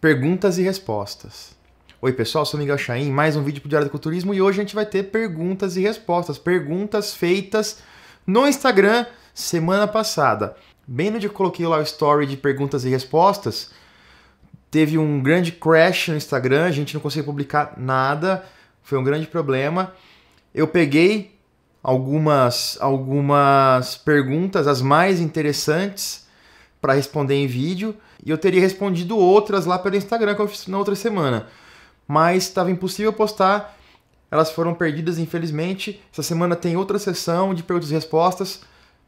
Perguntas e respostas. Oi pessoal, sou Miguel Chaim, mais um vídeo pro Diário do Culturismo e hoje a gente vai ter perguntas e respostas. Perguntas feitas no Instagram semana passada. Bem no dia que eu coloquei lá o story de perguntas e respostas, teve um grande crash no Instagram, a gente não conseguiu publicar nada, foi um grande problema. Eu peguei algumas perguntas, as mais interessantes, para responder em vídeo, e eu teria respondido outras lá pelo Instagram que eu fiz na outra semana. Mas estava impossível postar, elas foram perdidas infelizmente. Essa semana tem outra sessão de perguntas e respostas.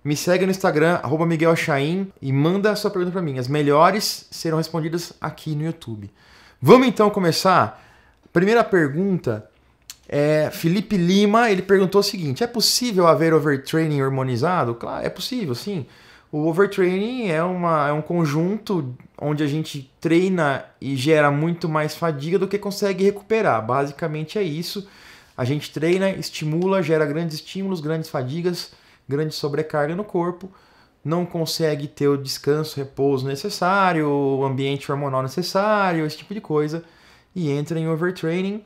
Me segue no Instagram, @MiguelChaim, e manda a sua pergunta para mim. As melhores serão respondidas aqui no YouTube. Vamos então começar? Primeira pergunta é Felipe Lima, ele perguntou o seguinte: é possível haver overtraining hormonizado? Claro, é possível, sim. O overtraining é um conjunto onde a gente treina e gera muito mais fadiga do que consegue recuperar. Basicamente é isso. A gente treina, estimula, gera grandes estímulos, grandes fadigas, grande sobrecarga no corpo, não consegue ter o descanso, repouso necessário, o ambiente hormonal necessário, esse tipo de coisa, e entra em overtraining.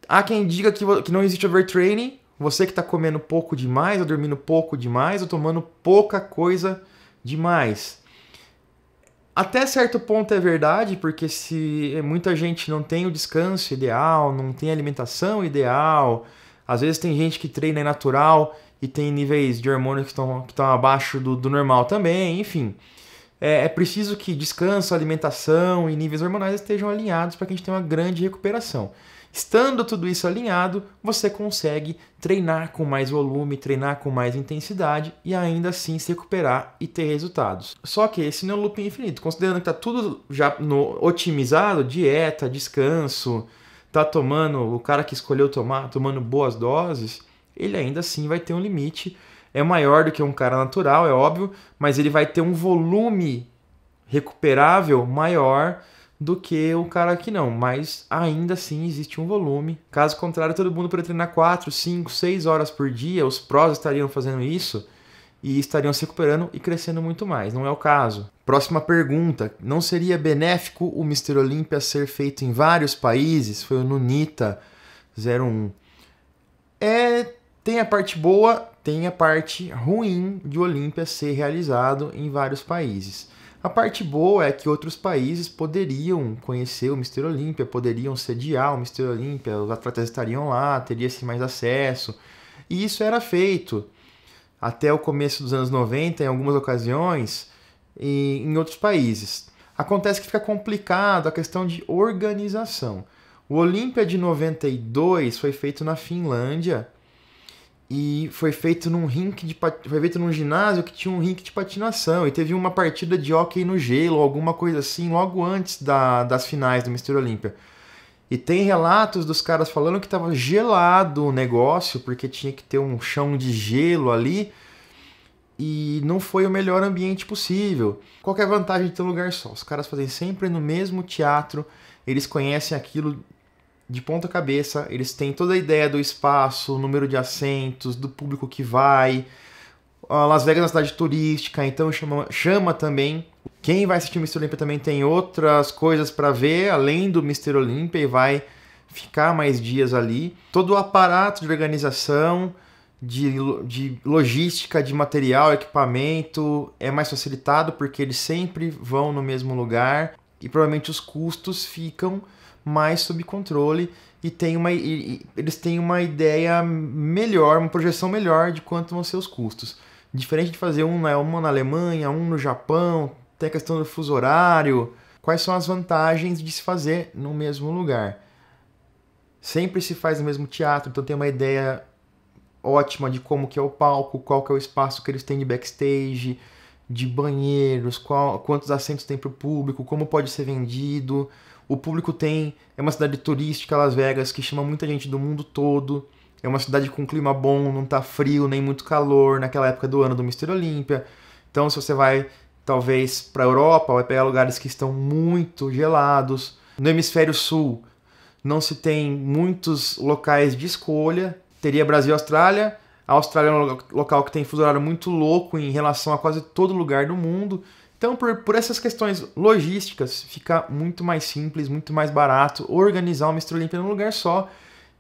Há quem diga que não existe overtraining, você que está comendo pouco demais, ou dormindo pouco demais, ou tomando pouca coisa demais. Até certo ponto é verdade, porque se muita gente não tem o descanso ideal, não tem a alimentação ideal, às vezes tem gente que treina natural e tem níveis de hormônios que estão abaixo do normal também, enfim. É preciso que descanso, alimentação e níveis hormonais estejam alinhados para que a gente tenha uma grande recuperação. Estando tudo isso alinhado, você consegue treinar com mais volume, treinar com mais intensidade e ainda assim se recuperar e ter resultados. Só que esse não é um loop infinito. Considerando que está tudo já otimizado, dieta, descanso, tá tomando, o cara que escolheu tomando boas doses, ele ainda assim vai ter um limite. É maior do que um cara natural, é óbvio, mas ele vai ter um volume recuperável maior do que o cara que não, mas ainda assim existe um volume. Caso contrário, todo mundo poderia treinar 4, 5, 6 horas por dia, os prós estariam fazendo isso e estariam se recuperando e crescendo muito mais, não é o caso. Próxima pergunta: não seria benéfico o Mr. Olympia ser feito em vários países? Foi o Nunita01. Tem a parte boa, tem a parte ruim de Olympia ser realizado em vários países. A parte boa é que outros países poderiam conhecer o Mr. Olympia, poderiam sediar o Mr. Olympia, os atletas estariam lá, teria-se mais acesso. E isso era feito até o começo dos anos 90, em algumas ocasiões, e em outros países. Acontece que fica complicado a questão de organização. O Olympia de 92 foi feito na Finlândia, e foi feito num ginásio que tinha um rink de patinação, e teve uma partida de hóquei no gelo, alguma coisa assim, logo antes das finais do Mr. Olympia. E tem relatos dos caras falando que estava gelado o negócio, porque tinha que ter um chão de gelo ali, e não foi o melhor ambiente possível. Qual que é a vantagem de ter um lugar só? Os caras fazem sempre no mesmo teatro, eles conhecem aquilo de ponta cabeça, eles têm toda a ideia do espaço, o número de assentos, do público que vai. Las Vegas é uma cidade turística, então chama também. Quem vai assistir o Mr. Olympia também tem outras coisas para ver, além do Mr. Olympia, e vai ficar mais dias ali. Todo o aparato de organização, de logística, de material, equipamento, é mais facilitado porque eles sempre vão no mesmo lugar e provavelmente os custos ficam mais sob controle e eles têm uma ideia melhor, uma projeção melhor de quanto vão ser os custos. Diferente de fazer uma na Alemanha, um no Japão, tem a questão do fuso horário. Quais são as vantagens de se fazer no mesmo lugar? Sempre se faz no mesmo teatro, então tem uma ideia ótima de como que é o palco, qual que é o espaço que eles têm de backstage, de banheiros, quantos assentos tem para o público, como pode ser vendido. O público é uma cidade turística, Las Vegas, que chama muita gente do mundo todo. É uma cidade com clima bom, não tá frio nem muito calor naquela época do ano do Mr. Olympia. Então, se você vai, talvez, para a Europa, vai pegar lugares que estão muito gelados. No hemisfério sul, não se tem muitos locais de escolha. Teria Brasil e Austrália. A Austrália é um local que tem fuso horário muito louco em relação a quase todo lugar do mundo. Então, por essas questões logísticas, fica muito mais simples, muito mais barato organizar o Mr. Olympia num lugar só.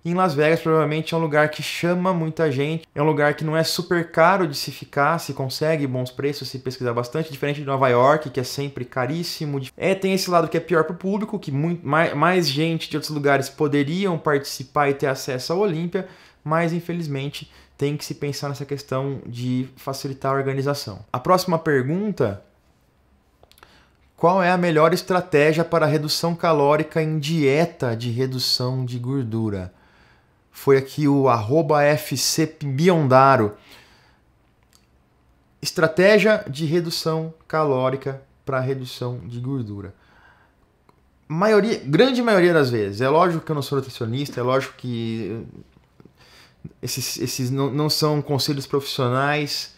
Em Las Vegas, provavelmente é um lugar que chama muita gente, é um lugar que não é super caro de se ficar, se consegue bons preços, se pesquisar bastante, diferente de Nova York, que é sempre caríssimo. Tem esse lado que é pior para o público, que mais gente de outros lugares poderiam participar e ter acesso ao Olympia, mas infelizmente tem que se pensar nessa questão de facilitar a organização. A próxima pergunta: qual é a melhor estratégia para redução calórica em dieta de redução de gordura? Foi aqui o @FCBiondaro. Estratégia de redução calórica para redução de gordura. Grande maioria das vezes. É lógico que eu não sou nutricionista, é lógico que esses não são conselhos profissionais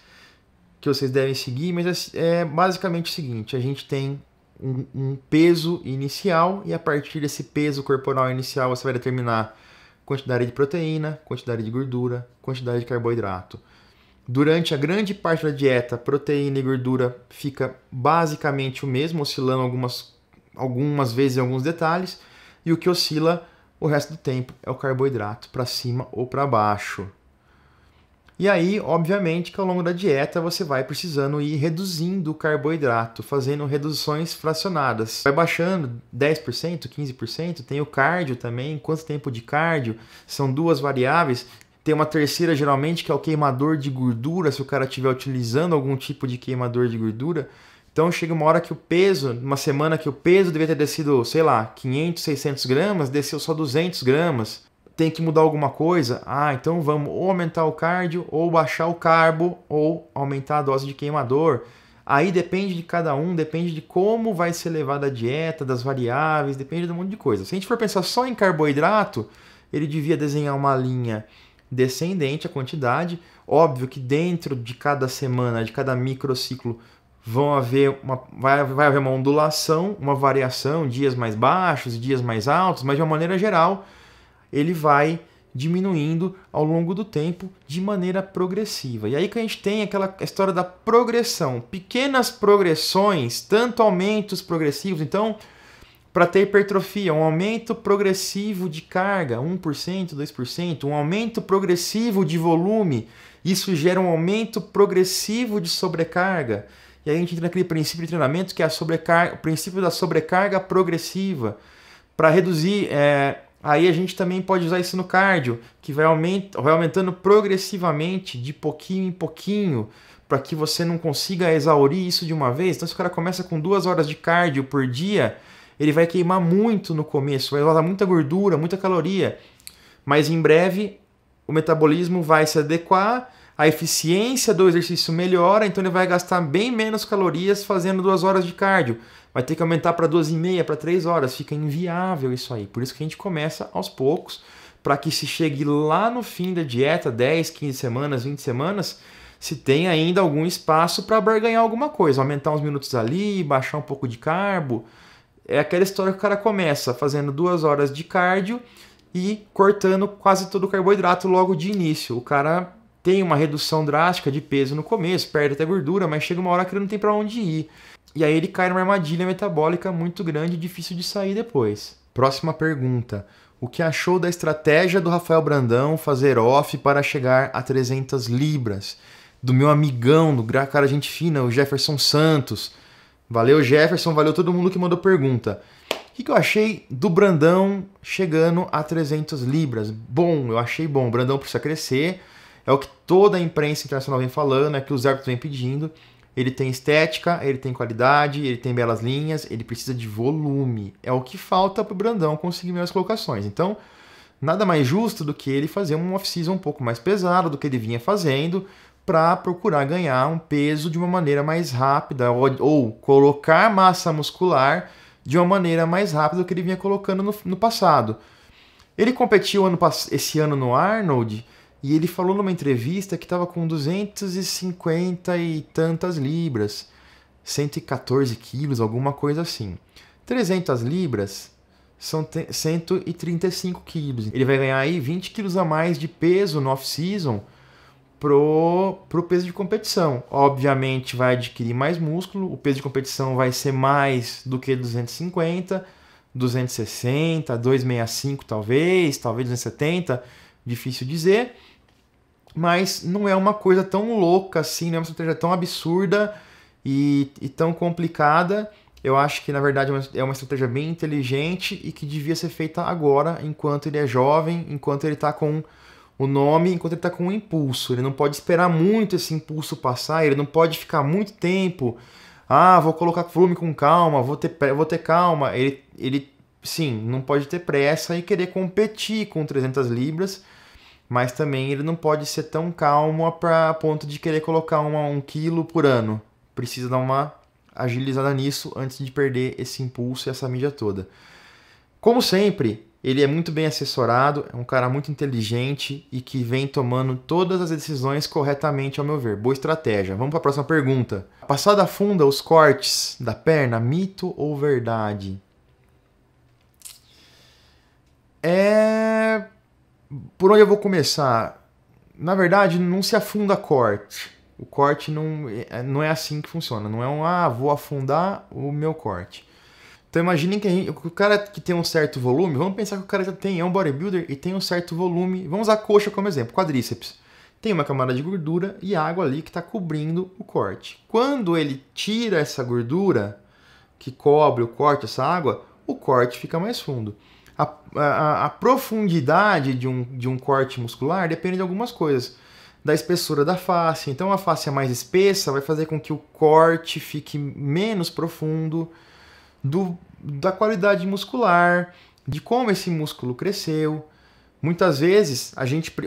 que vocês devem seguir, mas é basicamente o seguinte: a gente tem um peso inicial e a partir desse peso corporal inicial você vai determinar quantidade de proteína, quantidade de gordura, quantidade de carboidrato. Durante a grande parte da dieta, proteína e gordura fica basicamente o mesmo, oscilando algumas vezes em alguns detalhes, e o que oscila o resto do tempo é o carboidrato, para cima ou para baixo. E aí, obviamente, que ao longo da dieta você vai precisando ir reduzindo o carboidrato, fazendo reduções fracionadas. Vai baixando 10%, 15%, tem o cardio também, quanto tempo de cardio, são duas variáveis. Tem uma terceira, geralmente, que é o queimador de gordura, se o cara estiver utilizando algum tipo de queimador de gordura. Então chega uma hora que o peso, uma semana que o peso devia ter descido, sei lá, 500, 600 gramas, desceu só 200 gramas. Tem que mudar alguma coisa? Então vamos ou aumentar o cardio, ou baixar o carbo, ou aumentar a dose de queimador. Aí depende de cada um, depende de como vai ser levada a dieta, das variáveis, depende de um monte de coisa. Se a gente for pensar só em carboidrato, ele devia desenhar uma linha descendente, a quantidade. Óbvio que dentro de cada semana, de cada microciclo, vai haver uma ondulação, uma variação, dias mais baixos, dias mais altos, mas de uma maneira geral ele vai diminuindo ao longo do tempo de maneira progressiva. E aí que a gente tem aquela história da progressão, pequenas progressões, tanto aumentos progressivos. Então, para ter hipertrofia, um aumento progressivo de carga, 1%, 2%, um aumento progressivo de volume, isso gera um aumento progressivo de sobrecarga. E aí a gente entra naquele princípio de treinamento que é o princípio da sobrecarga progressiva. Para reduzir... Aí a gente também pode usar isso no cardio, que vai aumentando progressivamente, de pouquinho em pouquinho, para que você não consiga exaurir isso de uma vez. Então, se o cara começa com 2 horas de cardio por dia, ele vai queimar muito no começo, vai usar muita gordura, muita caloria. Mas em breve, o metabolismo vai se adequar, a eficiência do exercício melhora, então ele vai gastar bem menos calorias fazendo 2 horas de cardio. Vai ter que aumentar para 2,5, para 3 horas. Fica inviável isso aí. Por isso que a gente começa aos poucos, para que se chegue lá no fim da dieta, 10, 15 semanas, 20 semanas, se tem ainda algum espaço para barganhar alguma coisa. Aumentar uns minutos ali, baixar um pouco de carbo. É aquela história que o cara começa fazendo 2 horas de cardio e cortando quase todo o carboidrato logo de início. O cara tem uma redução drástica de peso no começo, perde até gordura, mas chega uma hora que ele não tem para onde ir. E aí ele cai numa armadilha metabólica muito grande e difícil de sair depois. Próxima pergunta. O que achou da estratégia do Rafael Brandão fazer off para chegar a 300 libras? Do meu amigão, do cara gente fina, o Jefferson Santos. Valeu, Jefferson, valeu todo mundo que mandou pergunta. O que eu achei do Brandão chegando a 300 libras? Bom, eu achei bom. O Brandão precisa crescer. É o que toda a imprensa internacional vem falando, é que os árbitros vem pedindo. Ele tem estética, ele tem qualidade, ele tem belas linhas, ele precisa de volume. É o que falta para o Brandão conseguir melhores colocações. Então, nada mais justo do que ele fazer um off-season um pouco mais pesado do que ele vinha fazendo para procurar ganhar um peso de uma maneira mais rápida ou colocar massa muscular de uma maneira mais rápida do que ele vinha colocando no passado. Ele competiu esse ano no Arnold e ele falou numa entrevista que estava com 250 e tantas libras, 114 quilos, alguma coisa assim. 300 libras são 135 quilos. Ele vai ganhar aí 20 quilos a mais de peso no off-season pro peso de competição. Obviamente vai adquirir mais músculo, o peso de competição vai ser mais do que 250, 260, 265 talvez 270, difícil dizer, mas não é uma coisa tão louca assim, não é uma estratégia tão absurda e tão complicada. Eu acho que na verdade é uma estratégia bem inteligente e que devia ser feita agora, enquanto ele é jovem, enquanto ele está com o nome, enquanto ele está com o impulso. Ele não pode esperar muito esse impulso passar, ele não pode ficar muito tempo. Vou colocar volume com calma, vou ter calma. Ele, sim, não pode ter pressa e querer competir com 300 libras, mas também ele não pode ser tão calmo a ponto de querer colocar 1 quilo por ano. Precisa dar uma agilizada nisso antes de perder esse impulso e essa mídia toda. Como sempre, ele é muito bem assessorado, é um cara muito inteligente e que vem tomando todas as decisões corretamente, ao meu ver. Boa estratégia. Vamos para a próxima pergunta. A passada funda os cortes da perna, mito ou verdade? Por onde eu vou começar? Na verdade, não se afunda corte. O corte não é assim que funciona. Não é vou afundar o meu corte. Então imaginem que o cara que tem um certo volume, vamos pensar que o cara já é um bodybuilder e tem um certo volume. Vamos usar a coxa como exemplo, quadríceps. Tem uma camada de gordura e água ali que está cobrindo o corte. Quando ele tira essa gordura que cobre o corte, essa água, o corte fica mais fundo. A profundidade de um corte muscular depende de algumas coisas. Da espessura da face. Então a face mais espessa vai fazer com que o corte fique menos profundo, da qualidade muscular, de como esse músculo cresceu. Muitas vezes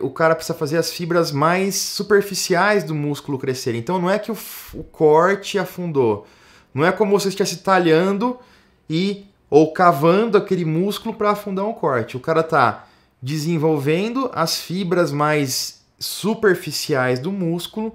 o cara precisa fazer as fibras mais superficiais do músculo crescerem. Então não é que o corte afundou. Não é como você estivesse talhando ou cavando aquele músculo para afundar um corte. O cara está desenvolvendo as fibras mais superficiais do músculo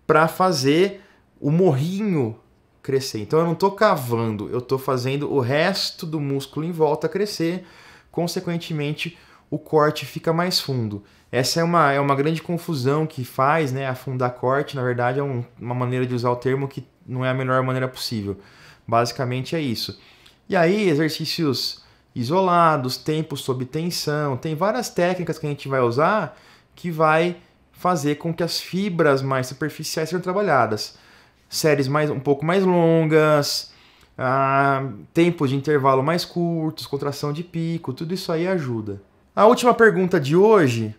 para fazer o morrinho crescer. Então eu não estou cavando, eu estou fazendo o resto do músculo em volta crescer. Consequentemente, o corte fica mais fundo. Essa é uma grande confusão que faz, né? Afundar corte, na verdade, é uma maneira de usar o termo que não é a melhor maneira possível. Basicamente é isso. E aí, exercícios isolados, tempos sob tensão, tem várias técnicas que a gente vai usar que vai fazer com que as fibras mais superficiais sejam trabalhadas. Séries um pouco mais longas, tempos de intervalo mais curtos, contração de pico, tudo isso aí ajuda. A última pergunta de hoje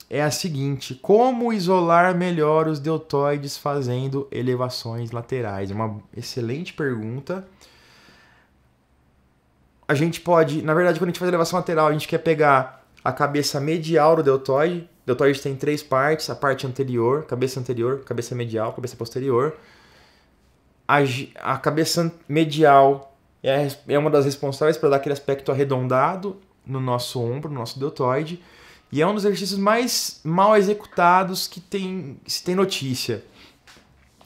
é a seguinte: como isolar melhor os deltoides fazendo elevações laterais? É uma excelente pergunta. A gente pode, na verdade, quando a gente faz elevação lateral, a gente quer pegar a cabeça medial do deltoide. O deltoide tem 3 partes: a parte anterior, cabeça medial, cabeça posterior. A cabeça medial é uma das responsáveis por dar aquele aspecto arredondado no nosso ombro, no nosso deltoide, e é um dos exercícios mais mal executados que se tem notícia.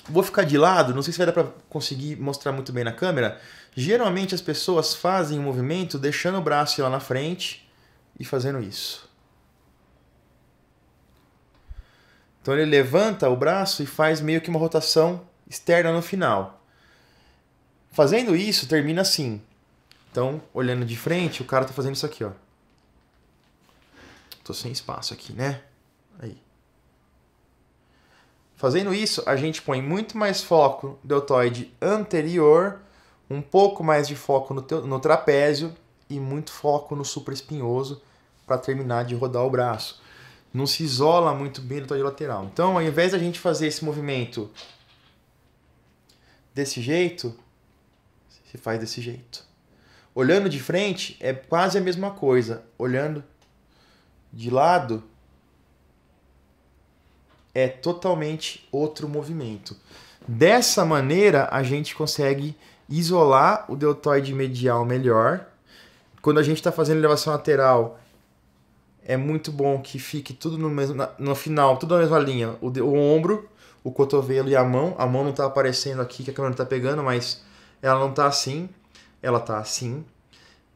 Vou ficar de lado, não sei se vai dar para conseguir mostrar muito bem na câmera. Geralmente as pessoas fazem o movimento deixando o braço lá na frente e fazendo isso. Então ele levanta o braço e faz meio que uma rotação externa no final. Fazendo isso, termina assim. Então, olhando de frente, o cara tá fazendo isso aqui, ó. Tô sem espaço aqui, né? Aí. Fazendo isso, a gente põe muito mais foco no deltoide anterior, um pouco mais de foco no trapézio e muito foco no supraespinhoso para terminar de rodar o braço. Não se isola muito bem o deltoide lateral. Então, ao invés da gente fazer esse movimento desse jeito, se faz desse jeito. Olhando de frente é quase a mesma coisa. Olhando de lado é totalmente outro movimento. Dessa maneira a gente consegue isolar o deltoide medial melhor. Quando a gente está fazendo elevação lateral, é muito bom que fique tudo no final, tudo na mesma linha. O ombro, o cotovelo e a mão. A mão não está aparecendo aqui, que a câmera não está pegando, mas ela não está assim. Ela está assim.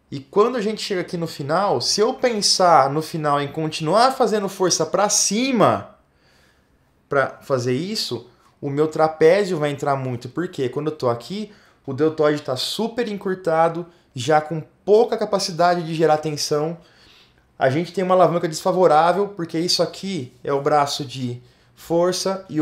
E quando a gente chega aqui no final, se eu pensar no final em continuar fazendo força para cima, para fazer isso, o meu trapézio vai entrar muito. Porque quando eu estou aqui, o deltoide está super encurtado, já com pouca capacidade de gerar tensão. A gente tem uma alavanca desfavorável, porque isso aqui é o braço de força e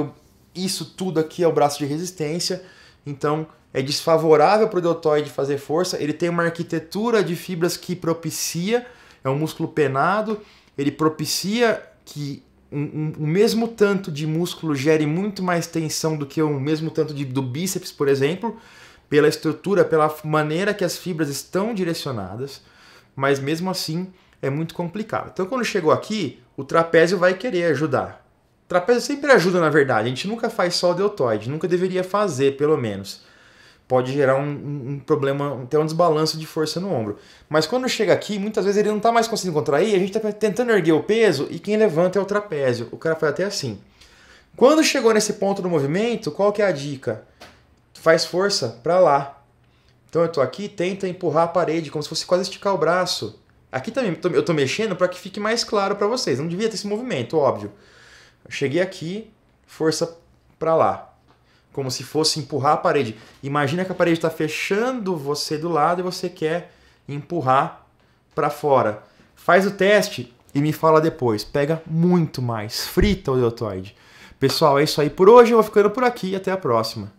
isso tudo aqui é o braço de resistência. Então é desfavorável para o deltoide fazer força. Ele tem uma arquitetura de fibras que propicia, é um músculo penado, ele propicia que o mesmo tanto de músculo gere muito mais tensão do que o mesmo tanto do bíceps, por exemplo, pela estrutura, pela maneira que as fibras estão direcionadas, mas mesmo assim é muito complicado. Então quando chegou aqui, o trapézio vai querer ajudar. O trapézio sempre ajuda, na verdade, a gente nunca faz só o deltoide, nunca deveria fazer, pelo menos. Pode gerar um problema, até um desbalanço de força no ombro. Mas quando chega aqui, muitas vezes ele não está mais conseguindo contrair, a gente está tentando erguer o peso e quem levanta é o trapézio. O cara faz até assim. Quando chegou nesse ponto do movimento, qual que é a dica? Faz força para lá. Então eu estou aqui, tenta empurrar a parede, como se fosse quase esticar o braço. Aqui também eu estou mexendo para que fique mais claro para vocês. Não devia ter esse movimento, óbvio. Eu cheguei aqui, força para lá. Como se fosse empurrar a parede. Imagina que a parede está fechando você do lado e você quer empurrar para fora. Faz o teste e me fala depois. Pega muito mais. Frita o deltoide. Pessoal, é isso aí por hoje. Eu vou ficando por aqui. Até a próxima.